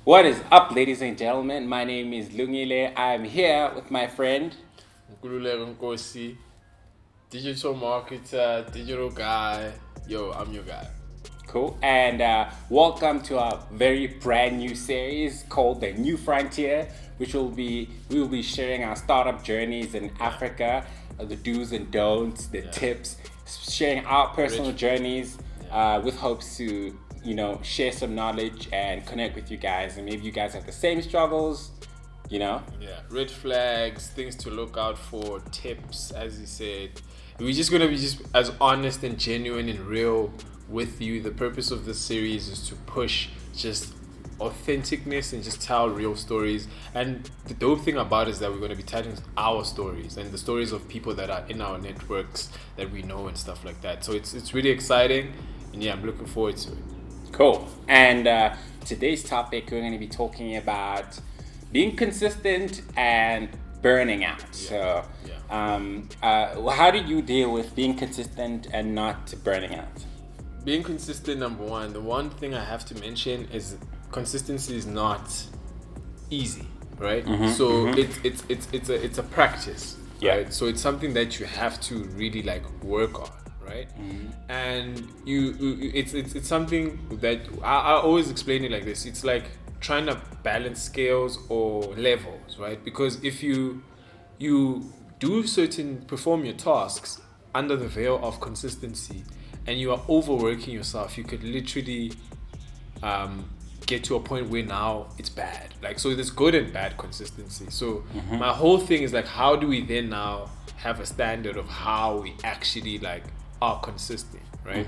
What is up, ladies and gentlemen? My name is Lungile. I'm here with my friend. Nkululeko Nkosi, digital marketer, digital guy. Yo, I'm your guy. Cool. And welcome to our very brand new series called The New Frontier, which we will be sharing our startup journeys in Africa, the do's and don'ts, the tips, sharing our personal journeys with hopes to share some knowledge and connect with you guys. And maybe you guys have the same struggles, Yeah, red flags, things to look out for, tips, as he said. We're just gonna be just as honest and genuine and real with you. The purpose of this series is to push just authenticness and just tell real stories. And the dope thing about it is that we're gonna be telling our stories and the stories of people that are in our networks that we know and stuff like that. So it's really exciting, and yeah, I'm looking forward to it. Cool. And today's topic, we're going to be talking about being consistent and burning out. So, how do you deal with being consistent and not burning out? Being consistent, number one. The one thing I have to mention is consistency is not easy, right? It's a practice, right? So it's something that you have to really like work on, right? And it's something that I always explain it like this. It's like trying to balance scales or levels, right? Because if you perform your tasks under the veil of consistency and you are overworking yourself, you could literally get to a point where now it's bad. Like, so there's good and bad consistency. So my whole thing is like, how do we then now have a standard of how we actually like are consistent, right?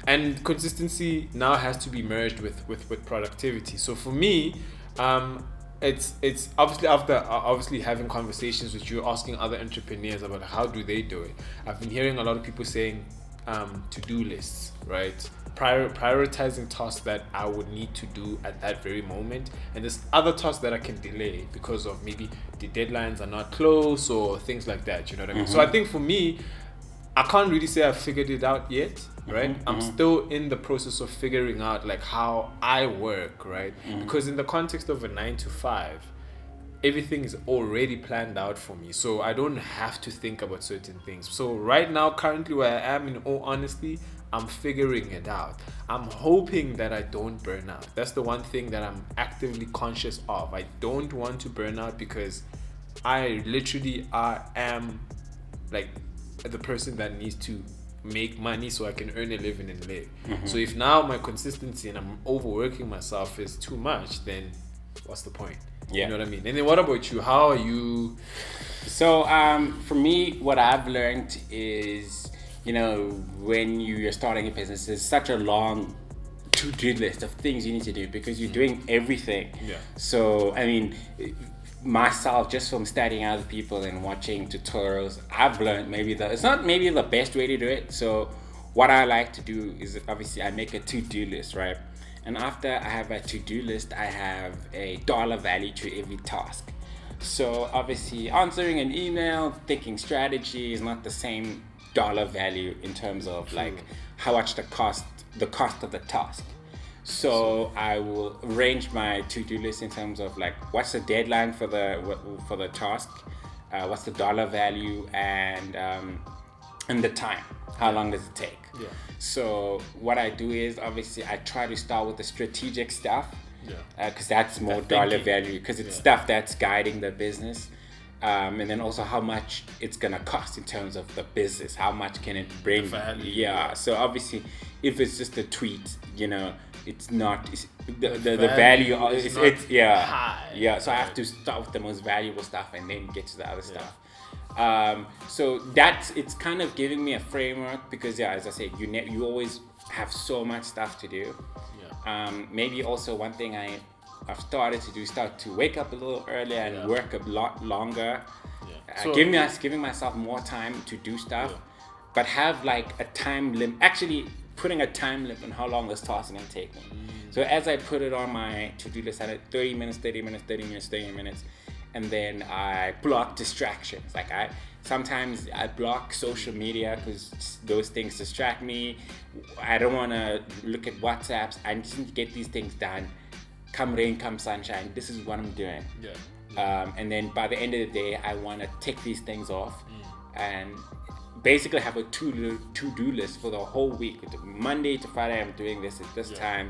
And consistency now has to be merged with productivity. So for me, it's obviously after obviously having conversations with you, asking other entrepreneurs about how do they do it. I've been hearing a lot of people saying to-do lists, right? Prioritizing tasks that I would need to do at that very moment, and there's other tasks that I can delay because of maybe the deadlines are not close or things like that. You know what I mean? So I think for me, I can't really say I've figured it out yet, right? I'm still in the process of figuring out like how I work, right? Because in the context of a 9 to 5, everything is already planned out for me, so I don't have to think about certain things. So right now, currently where I am, in all honesty, I'm figuring it out. I'm hoping that I don't burn out. That's the one thing that I'm actively conscious of. I don't want to burn out because I am like the person that needs to make money so I can earn a living and live. So if now my consistency and I'm overworking myself is too much, then what's the point? Yeah. You know what I mean? And then what about you? How are you? So, for me, what I've learned is, when you're starting a business, there's such a long to-do list of things you need to do because you're doing everything. Yeah. So, I mean, myself, just from studying other people and watching tutorials, I've learned it's not maybe the best way to do it. So, what I like to do is obviously I make a to-do list, right? And after I have a to-do list, I have a dollar value to every task. So obviously answering an email, thinking strategy is not the same dollar value in terms of like how much the cost of the task. So I will arrange my to-do list in terms of like what's the deadline for the task, what's the dollar value, and the time. How long does it take? Yeah. So what I do is obviously I try to start with the strategic stuff, because that's more dollar value, because it's stuff that's guiding the business, and then also how much it's gonna cost in terms of the business. How much can it bring? Value. So obviously, if it's just a tweet, it's not the value. It's high. So I have to start with the most valuable stuff and then get to the other stuff. So it's kind of giving me a framework because as I said, you always have so much stuff to do. Maybe also one thing I've started to do, start to wake up a little earlier and work a lot longer. So, giving myself more time to do stuff, but have like a time limit. Actually, putting a time limit on how long this task is going to take me. So as I put it on my to-do list, I had 30 minutes, 30 minutes, 30 minutes, 30 minutes. And then I block distractions. Like sometimes I block social media because those things distract me. I don't want to look at WhatsApps. I just need to get these things done come rain, come sunshine, this is what I'm doing. And then by the end of the day, I want to tick these things off and basically have a to-do list for the whole week. Monday to Friday, I'm doing this at this time,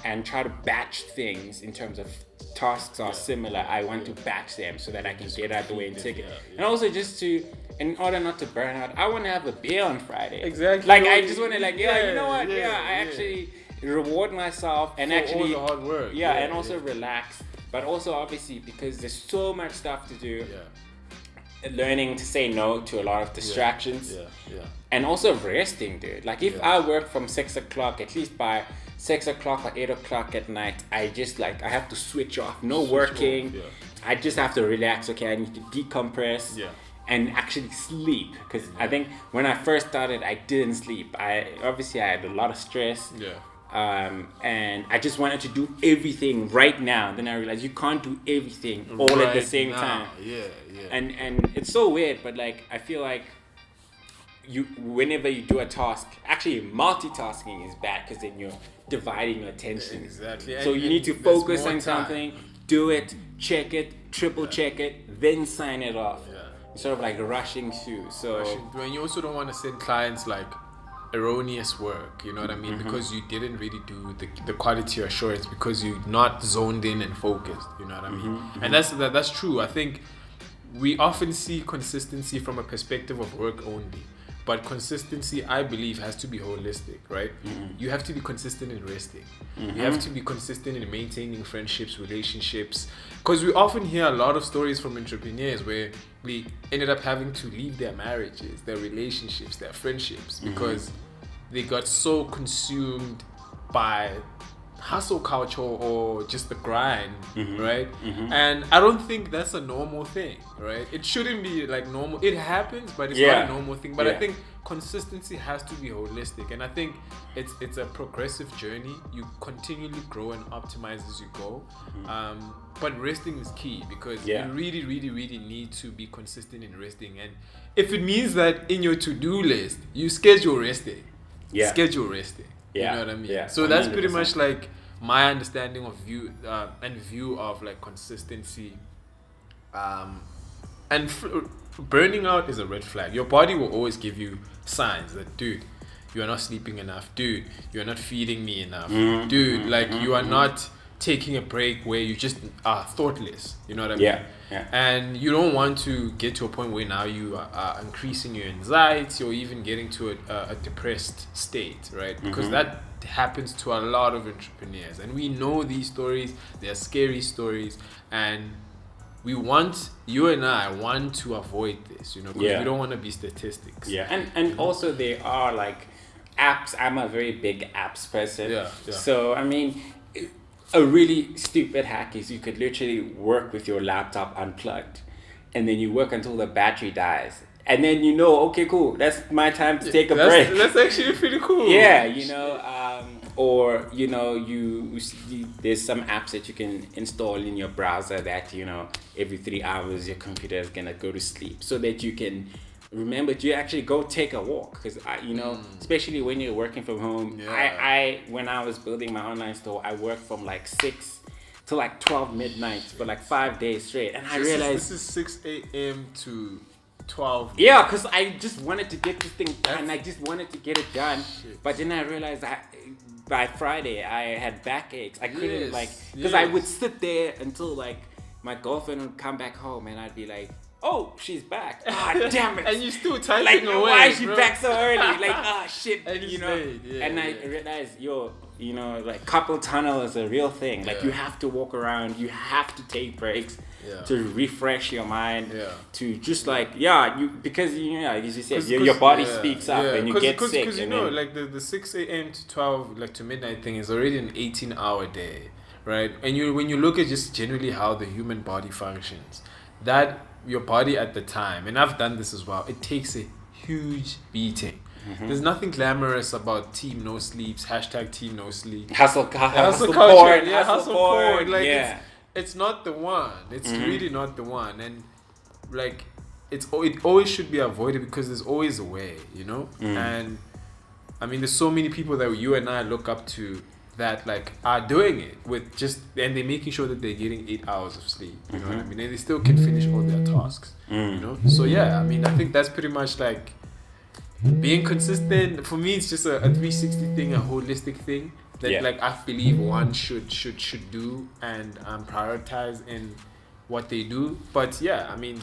and try to batch things in terms of tasks are similar. I want to batch them so that I can get out the way and tick it. And also just to, in order not to burn out, I want to have a beer on Friday. Exactly. Like I just want to you know what? I actually reward myself and for actually all the hard work. and also relax. But also obviously because there's so much stuff to do. Learning to say no to a lot of distractions. And also resting, dude. Like if I work from 6 o'clock, at least by 6 o'clock or 8 o'clock at night, I just I have to switch off. No working. I just have to relax. Okay, I need to decompress and actually sleep. Because I think when I first started, I didn't sleep. I had a lot of stress. And I just wanted to do everything right now. Then I realized you can't do everything all at the same time. And it's so weird, but like I feel like whenever you do a task, actually multitasking is bad because then you're dividing your attention. Exactly. So you need to focus on something, do it, check it, triple check it, then sign it off. Sort of like rushing through. So when you also don't want to send clients like erroneous work, you know what I mean? Because you didn't really do the quality assurance because you're not zoned in and focused, you know what I mean? And that's true. I think we often see consistency from a perspective of work only, but consistency, I believe, has to be holistic, right? You have to be consistent in resting. You have to be consistent in maintaining friendships, relationships, because we often hear a lot of stories from entrepreneurs where we ended up having to leave their marriages, their relationships, their friendships, because they got so consumed by hustle culture or just the grind, right? And I don't think that's a normal thing, right? It shouldn't be like normal. It happens, but it's not a normal thing. But I think consistency has to be holistic, and I think it's a progressive journey. You continually grow and optimize as you go. But resting is key because you really, really, really need to be consistent in resting. And if it means that in your to-do list you schedule resting, schedule resting. You know what I mean? So that's 100%. Pretty much like my understanding of view of like consistency. And burning out is a red flag. Your body will always give you signs that, dude, you are not sleeping enough. Dude, you are not feeding me enough. Dude, like you are not taking a break where you just are thoughtless. You know what I mean? And you don't want to get to a point where now you are increasing your anxiety or even getting to a depressed state, right? Because that happens to a lot of entrepreneurs. And we know these stories. They're scary stories. And you and I want to avoid this, you know, because we don't want to be statistics. And also there are like apps. I'm a very big apps person. So, I mean, a really stupid hack is you could literally work with your laptop unplugged and then you work until the battery dies. And then you know, okay, cool, that's my time to take a break. That's actually pretty cool. Or, you know, there's some apps that you can install in your browser that, you know, every 3 hours your computer is going to go to sleep so that you can remember to actually go take a walk. Because, especially when you're working from home, when I was building my online store, I worked from like 6 to like 12 midnight for like 5 days straight. And I realized... This is 6 a.m. to 12. Yeah, because I just wanted to get this thing done. I just wanted to get it done. But then I realized by Friday I had backaches. I couldn't because I would sit there until like my girlfriend would come back home and I'd be like, oh, she's back. Ah, damn it. And you still typing away. Why is she back so early? Like, shit. And you know. I realized, you know, like carpal tunnel is a real thing. Like you have to walk around. You have to take breaks to refresh your mind. To just because as you said, your body speaks up and you get sick. Because you know, like the 6 a.m. to 12, like to midnight thing is already an 18-hour day, right? And when you look at just generally how the human body functions, that your body at the time, and I've done this as well, it takes a huge beating. There's nothing glamorous about team no sleeps, #team no sleep. Hustle culture, porn. Hustle porn. Like it's not the one. It's really not the one. And like it always should be avoided because there's always a way, you know? And I mean there's so many people that you and I look up to that like are doing it with just, and they're making sure that they're getting 8 hours of sleep. You know what I mean? And they still can finish all their tasks. You know? So yeah, I mean, I think that's pretty much like being consistent. For me, it's just a 360 thing, a holistic thing that like I believe one should do and prioritize in what they do. But yeah, I mean,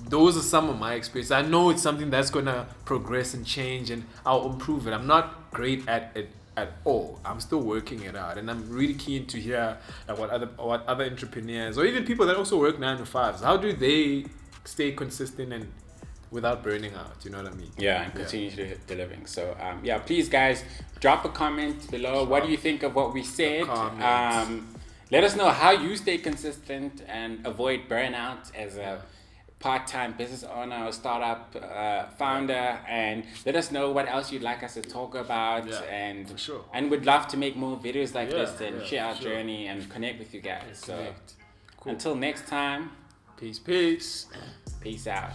those are some of my experiences. I know it's something that's gonna progress and change, and I'll improve it. I'm not great at it at all. I'm still working it out, and I'm really keen to hear like what other entrepreneurs or even people that also work 9 to 5s, how do they stay consistent and without burning out, you know what I mean? Yeah, and continue delivering. So yeah, please guys, drop a comment below. What do you think of what we said? Let us know how you stay consistent and avoid burnout as a part-time business owner or startup founder, and let us know what else you'd like us to talk about. And for sure. And we'd love to make more videos like this and share our journey and connect with you guys. So cool. Until next time, peace out.